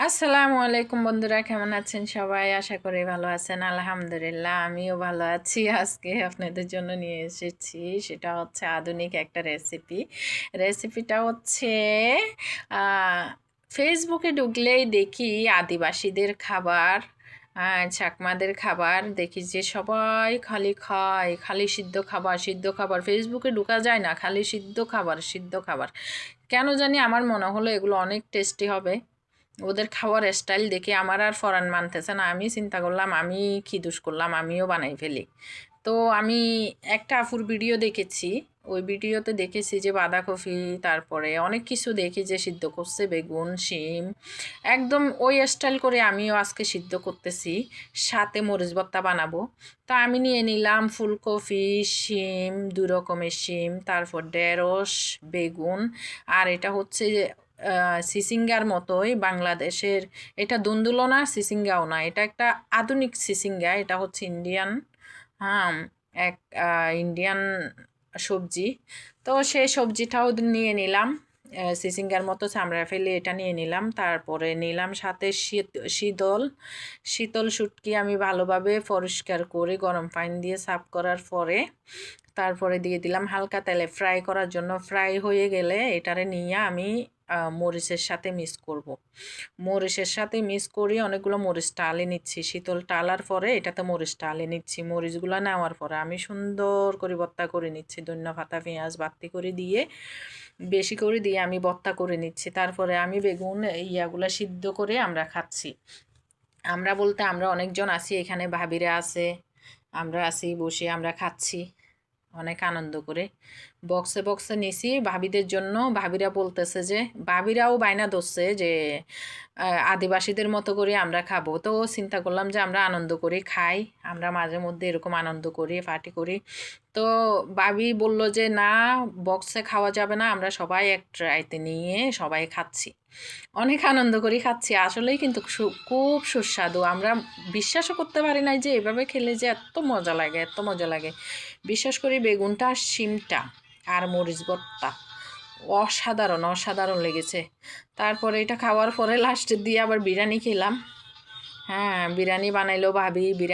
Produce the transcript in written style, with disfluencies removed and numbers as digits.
আসসালামু আলাইকুম বন্ধুরা, কেমন আছেন সবাই? আশা করি ভালো আছেন। আলহামদুলিল্লাহ আমিও ভালো আছি। আজকে আপনাদের জন্য নিয়ে এসেছি, সেটা হচ্ছে আধুনিক একটা রেসিপিটা হচ্ছে ফেসবুকে ঢুকলেই দেখি আদিবাসীদের খাবার, চাকমাদের খাবার দেখি যে সবাই খালি খায়, খালি সিদ্ধ খাবার। ফেসবুকে ঢোকা যায় না, খালি সিদ্ধ খাবার। কেন জানি আমার মনে হলো এগুলো অনেক টেস্টি হবে। ওদের খাওয়ার স্টাইল দেখে আমার আর ফরান মানতেছে না। আমি চিন্তা করলাম আমি কি দোষ করলাম, আমিও বানাই ফেলি। তো আমি একটা আপুর ভিডিও দেখেছি। ওই ভিডিওতে দেখেছি যে বাঁধাকপি, তারপরে অনেক কিছু দেখি যে সিদ্ধ করছে, বেগুন, শিম, একদম ওই স্টাইল করে আমিও আজকে সিদ্ধ করতেছি। সাথে মরিচ ভর্তা বানাবো। তো আমি নিয়ে নিলাম ফুলকপি, শিম, দুই রকমের শিম, তারপর ঢেঁড়স, বেগুন। আর এটা হচ্ছে সিসিঙ্গার মতোই বাংলাদেশের। এটা দুন্দুলো না, সিসিঙ্গাও না, এটা একটা আধুনিক সিসিঙ্গা। এটা হচ্ছে ইন্ডিয়ান, হ্যাঁ, এক ইন্ডিয়ান সবজি। তো সেই সবজিটাও নিয়ে নিলাম। সিসিঙ্গার মতো চামড়া ফেলে এটা নিয়ে নিলাম। তারপরে নিলাম সাথে শীতল শীতল শুটকি। আমি ভালোভাবে পরিষ্কার করে গরম পানি দিয়ে সাফ করার পরে তারপরে দিয়ে দিলাম হালকা তেলে ফ্রাই করার জন্য। ফ্রাই হয়ে গেলে এটারে নিয়ে আমি মরিচের সাথে মিক্স করব। মরিচের সাথে মিক্স করে অনেকগুলো মরিচ টালে নিচ্ছি। শীতল টালার পরে এটাতে মরিচ টালে নিচ্ছি। মরিচগুলো নেওয়ার পরে আমি সুন্দর করে ভর্তা করে নিচ্ছি। ধনিয়া পাতা, পেঁয়াজ বাতি করে দিয়ে, বেশি করে দিয়ে আমি ভর্তা করে নিচ্ছি। তারপরে আমি বেগুন ইয়াগুলো সিদ্ধ করে আমরা খাচ্ছি। আমরা বলতে আমরা অনেকজন আছি এখানে, ভাবিরা আছে, আমরা আছি বসে আমরা খাচ্ছি অনেক আনন্দ করে। বক্সে বক্সে নিছি ভাবিদের জন্য। ভাবিরা বলতেছে যে, ভাবিরাও বায়না ধরছে যে আদিবাসীদের মতো করে আমরা খাবো। তো চিন্তা করলাম যে আমরা আনন্দ করে খাই, আমরা মাঝে মধ্যে এরকম আনন্দ করি, পার্টি করি। তো ভাবি বলল যে না, বক্সে খাওয়া যাবে না, আমরা সবাই এক ট্রাইতে নিয়ে সবাই খাচ্ছি। অনেক আনন্দ করে খাচ্ছি আসলেই, কিন্তু খুব সুস্বাদু। আমরা বিশ্বাসও করতে পারি নাই যে এভাবে খেলে যে এত মজা লাগে, এত মজা লাগে। বিশেষ করে বেগুনটা, শিমটা আর মরিচ ভর্তা অসাধারণ অসাধারণ লেগেছে। তারপরে এটা খাওয়ার পরে লাস্টের দিয়ে আবার বিরিয়ানি খেলাম। হ্যাঁ, বিরিয়ানি বানাইলো ভাবি। বিরিয়ানি